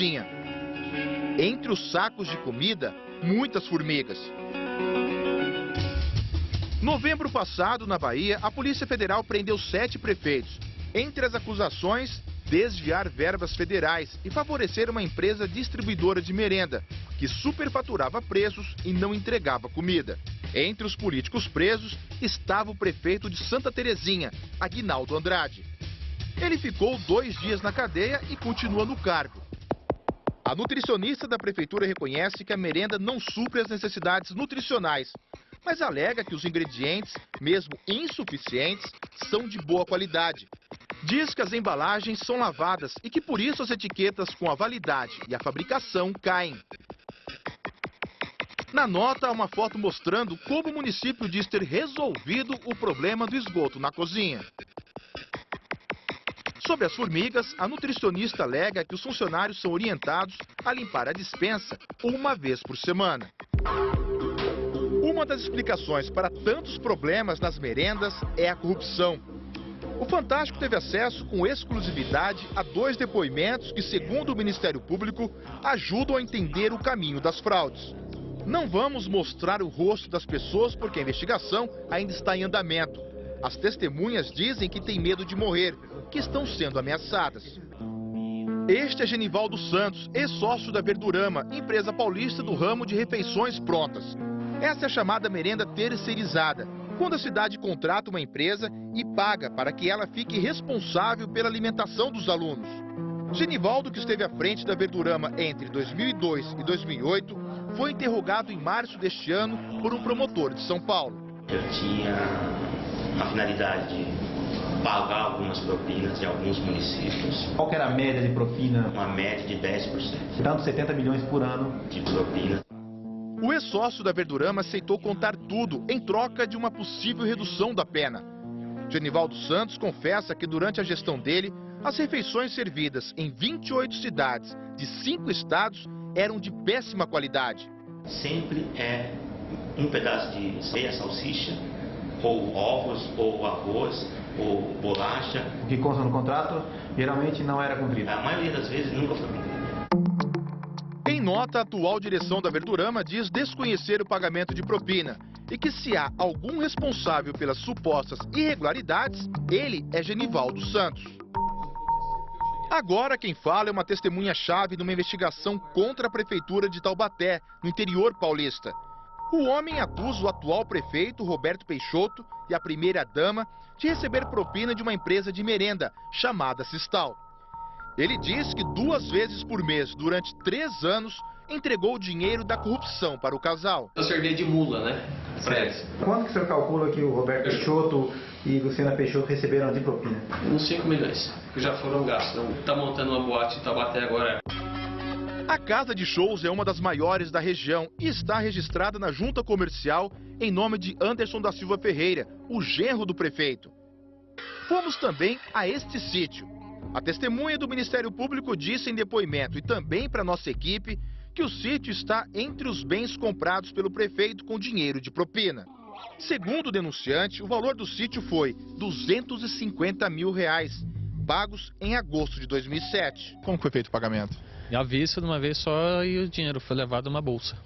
cozinha. Entre os sacos de comida, muitas formigas. Novembro passado, na Bahia, a Polícia Federal prendeu 7 prefeitos. Entre as acusações, desviar verbas federais e favorecer uma empresa distribuidora de merenda, que superfaturava preços e não entregava comida. Entre os políticos presos estava o prefeito de Santa Terezinha, Aguinaldo Andrade. Ele ficou 2 dias na cadeia e continua no cargo. A nutricionista da prefeitura reconhece que a merenda não supre as necessidades nutricionais, mas alega que os ingredientes, mesmo insuficientes, são de boa qualidade. Diz que as embalagens são lavadas e que por isso as etiquetas com a validade e a fabricação caem. Na nota há uma foto mostrando como o município diz ter resolvido o problema do esgoto na cozinha. Sobre as formigas, a nutricionista alega que os funcionários são orientados a limpar a despensa 1 vez por semana. Uma das explicações para tantos problemas nas merendas é a corrupção. O Fantástico teve acesso com exclusividade a 2 depoimentos que, segundo o Ministério Público, ajudam a entender o caminho das fraudes. Não vamos mostrar o rosto das pessoas porque a investigação ainda está em andamento. As testemunhas dizem que têm medo de morrer, que estão sendo ameaçadas. Este é Genivaldo Santos, ex-sócio da Verdurama, empresa paulista do ramo de refeições prontas. Essa é a chamada merenda terceirizada, quando a cidade contrata uma empresa e paga para que ela fique responsável pela alimentação dos alunos. Genivaldo, que esteve à frente da Verdurama entre 2002 e 2008, foi interrogado em março deste ano por um promotor de São Paulo. Eu tinha a finalidade de pagar algumas propinas em alguns municípios. Qual que era a média de propina? Uma média de 10%. Dando 70 milhões por ano de propina. O ex-sócio da Verdurama aceitou contar tudo em troca de uma possível redução da pena. Genivaldo Santos confessa que durante a gestão dele, as refeições servidas em 28 cidades de 5 estados eram de péssima qualidade. Sempre é um pedaço de salsicha, ou ovos, ou arroz, ou bolacha. O que consta no contrato geralmente não era cumprido. A maioria das vezes nunca foi cumprido. Em nota, a atual direção da Verdurama diz desconhecer o pagamento de propina e que se há algum responsável pelas supostas irregularidades, ele é Genivaldo Santos. Agora quem fala é uma testemunha-chave numa investigação contra a prefeitura de Taubaté, no interior paulista. O homem acusa o atual prefeito, Roberto Peixoto, e a primeira-dama de receber propina de uma empresa de merenda, chamada Sistal. Ele diz que 2 vezes por mês, durante 3 anos, entregou o dinheiro da corrupção para o casal. Eu servi de mula, né? Pra eles. Quanto que o senhor calcula que o Roberto Peixoto e Luciana Peixoto receberam de propina? Uns 5 milhões, que já foram gastos. Está montando uma boate em Taubaté agora. A casa de shows é uma das maiores da região e está registrada na junta comercial em nome de Anderson da Silva Ferreira, o genro do prefeito. Fomos também a este sítio. A testemunha do Ministério Público disse em depoimento e também para nossa equipe que o sítio está entre os bens comprados pelo prefeito com dinheiro de propina. Segundo o denunciante, o valor do sítio foi R$250 mil, pagos em agosto de 2007. Como foi feito o pagamento? À vista de uma vez só e o dinheiro foi levado numa bolsa.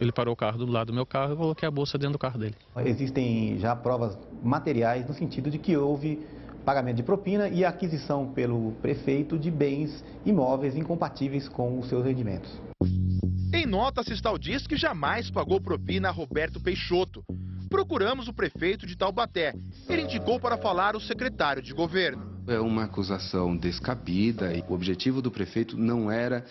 Ele parou o carro do lado do meu carro e eu coloquei a bolsa dentro do carro dele. Existem já provas materiais no sentido de que houve pagamento de propina e aquisição pelo prefeito de bens imóveis incompatíveis com os seus rendimentos. Em nota, a Sistal diz que jamais pagou propina a Roberto Peixoto. Procuramos o prefeito de Taubaté. Ele indicou para falar o secretário de governo. É uma acusação descabida e o objetivo do prefeito não era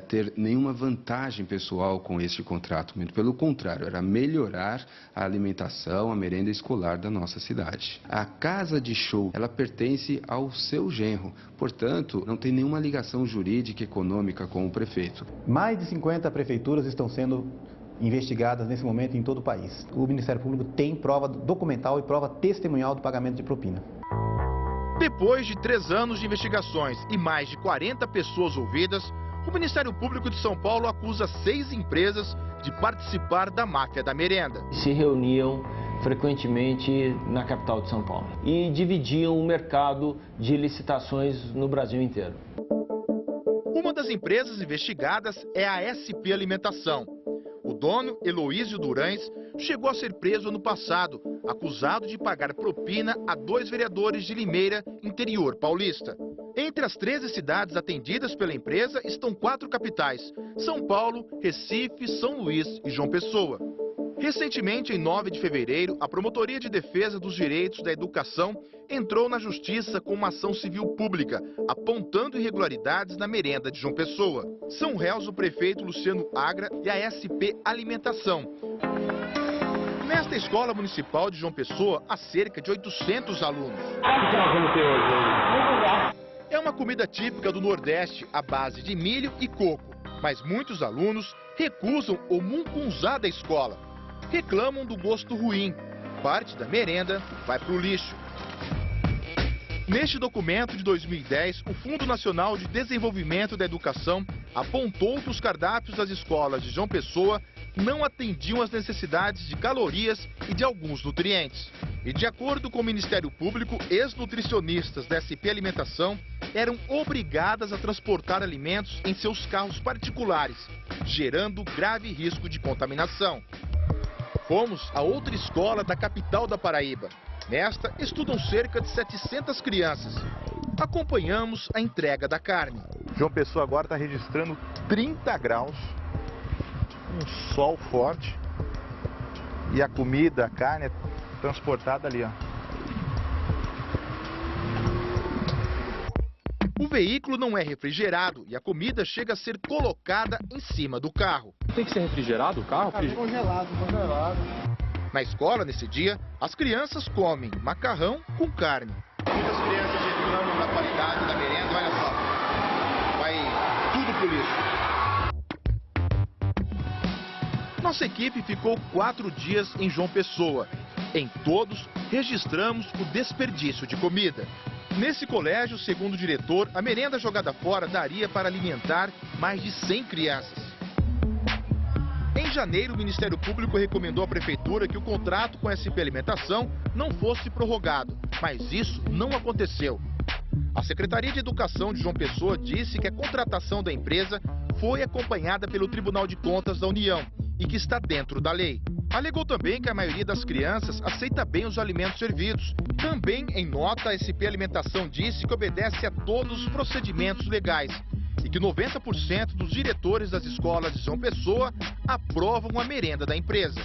ter nenhuma vantagem pessoal com este contrato, muito pelo contrário, era melhorar a alimentação, a merenda escolar da nossa cidade. A casa de show, ela pertence ao seu genro, portanto, não tem nenhuma ligação jurídica e econômica com o prefeito. Mais de 50 prefeituras estão sendo investigadas nesse momento em todo o país. O Ministério Público tem prova documental e prova testemunhal do pagamento de propina. Depois de 3 anos de investigações e mais de 40 pessoas ouvidas, o Ministério Público de São Paulo acusa 6 empresas de participar da máfia da merenda. Se reuniam frequentemente na capital de São Paulo e dividiam o mercado de licitações no Brasil inteiro. Uma das empresas investigadas é a SP Alimentação. O dono, Heloísio Durães, chegou a ser preso ano passado, acusado de pagar propina a 2 vereadores de Limeira, interior paulista. Entre as 13 cidades atendidas pela empresa estão 4 capitais: São Paulo, Recife, São Luís e João Pessoa. Recentemente, em 9 de fevereiro, a Promotoria de Defesa dos Direitos da Educação entrou na Justiça com uma ação civil pública, apontando irregularidades na merenda de João Pessoa. São réus o prefeito Luciano Agra e a SP Alimentação. Nesta escola municipal de João Pessoa, há cerca de 800 alunos. O que nós vamos ter hoje? É uma comida típica do Nordeste, à base de milho e coco. Mas muitos alunos recusam o mungunzá da escola. Reclamam do gosto ruim. Parte da merenda vai para o lixo. Neste documento de 2010, o Fundo Nacional de Desenvolvimento da Educação apontou que os cardápios das escolas de João Pessoa não atendiam às necessidades de calorias e de alguns nutrientes. E de acordo com o Ministério Público, ex-nutricionistas da SP Alimentação eram obrigadas a transportar alimentos em seus carros particulares, gerando grave risco de contaminação. Fomos a outra escola da capital da Paraíba. Nesta, estudam cerca de 700 crianças. Acompanhamos a entrega da carne. João Pessoa agora está registrando 30 graus, um sol forte, e a comida, a carne é transportada ali, ó. O veículo não é refrigerado e a comida chega a ser colocada em cima do carro. Tem que ser refrigerado o carro? Congelado. Na escola, nesse dia, as crianças comem macarrão com carne. Muitas crianças reclamam da qualidade da merenda, olha só. Vai tudo pro lixo. Nossa equipe ficou 4 dias em João Pessoa. Em todos, registramos o desperdício de comida. Nesse colégio, segundo o diretor, a merenda jogada fora daria para alimentar mais de 100 crianças. Em janeiro, o Ministério Público recomendou à Prefeitura que o contrato com a SP Alimentação não fosse prorrogado, mas isso não aconteceu. A Secretaria de Educação de João Pessoa disse que a contratação da empresa foi acompanhada pelo Tribunal de Contas da União e que está dentro da lei. Alegou também que a maioria das crianças aceita bem os alimentos servidos. Também, em nota, a SP Alimentação disse que obedece a todos os procedimentos legais e que 90% dos diretores das escolas de João Pessoa aprovam a merenda da empresa.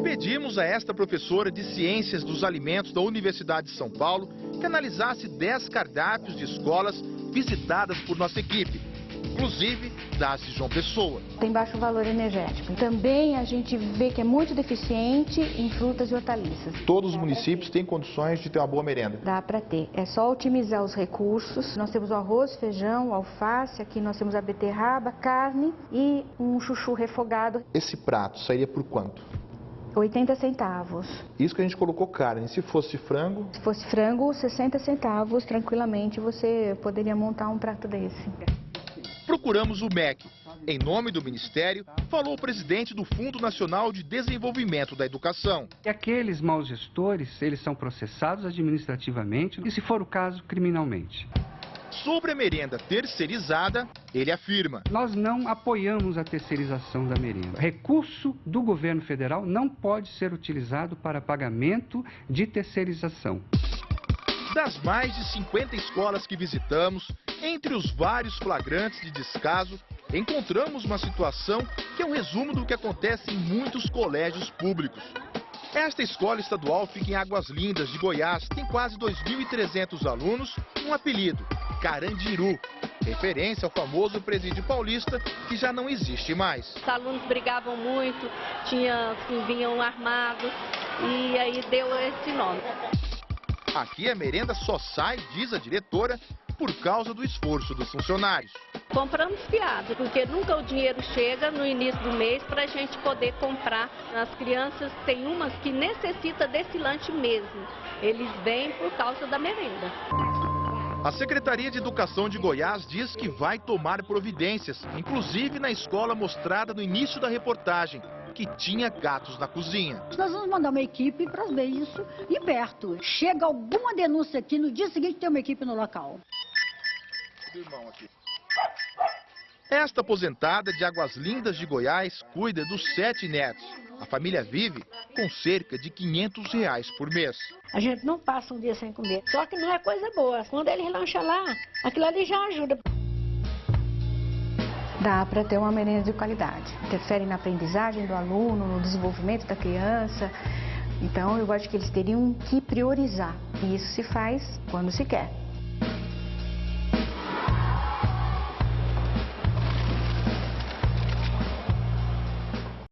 Pedimos a esta professora de Ciências dos Alimentos da Universidade de São Paulo que analisasse 10 cardápios de escolas visitadas por nossa equipe, inclusive das de João Pessoa. Tem baixo valor energético. Também a gente vê que é muito deficiente em frutas e hortaliças. Todos os municípios têm condições de ter uma boa merenda? Dá para ter. É só otimizar os recursos. Nós temos o arroz, feijão, alface, aqui nós temos a beterraba, carne e um chuchu refogado. Esse prato sairia por quanto? 80 centavos. Isso que a gente colocou carne. Se fosse frango? Se fosse frango, 60 centavos. Tranquilamente você poderia montar um prato desse. Procuramos o MEC. Em nome do Ministério, falou o presidente do Fundo Nacional de Desenvolvimento da Educação. E aqueles maus gestores, eles são processados administrativamente e, se for o caso, criminalmente. Sobre a merenda terceirizada, ele afirma: nós não apoiamos a terceirização da merenda. Recurso do governo federal não pode ser utilizado para pagamento de terceirização. Das mais de 50 escolas que visitamos, entre os vários flagrantes de descaso, encontramos uma situação que é um resumo do que acontece em muitos colégios públicos. Esta escola estadual fica em Águas Lindas, de Goiás, tem quase 2.300 alunos, um apelido, Carandiru, referência ao famoso presídio paulista, que já não existe mais. Os alunos brigavam muito, vinham armados, e aí deu esse nome. Aqui a merenda só sai, diz a diretora, por causa do esforço dos funcionários. Compramos fiado, porque nunca o dinheiro chega no início do mês para a gente poder comprar. As crianças, tem umas que necessitam desse lanche mesmo. Eles vêm por causa da merenda. A Secretaria de Educação de Goiás diz que vai tomar providências, inclusive na escola mostrada no início da reportagem, que tinha gatos na cozinha. Nós vamos mandar uma equipe para ver isso e perto. Chega alguma denúncia aqui, no dia seguinte tem uma equipe no local. Irmão aqui. Esta aposentada de Águas Lindas de Goiás cuida dos 7 netos. A família vive com cerca de R$500 por mês. A gente não passa um dia sem comer. Só que não é coisa boa. Quando eles lancham lá, aquilo ali já ajuda. Dá para ter uma merenda de qualidade. Interfere na aprendizagem do aluno, no desenvolvimento da criança. Então, eu acho que eles teriam que priorizar. E isso se faz quando se quer.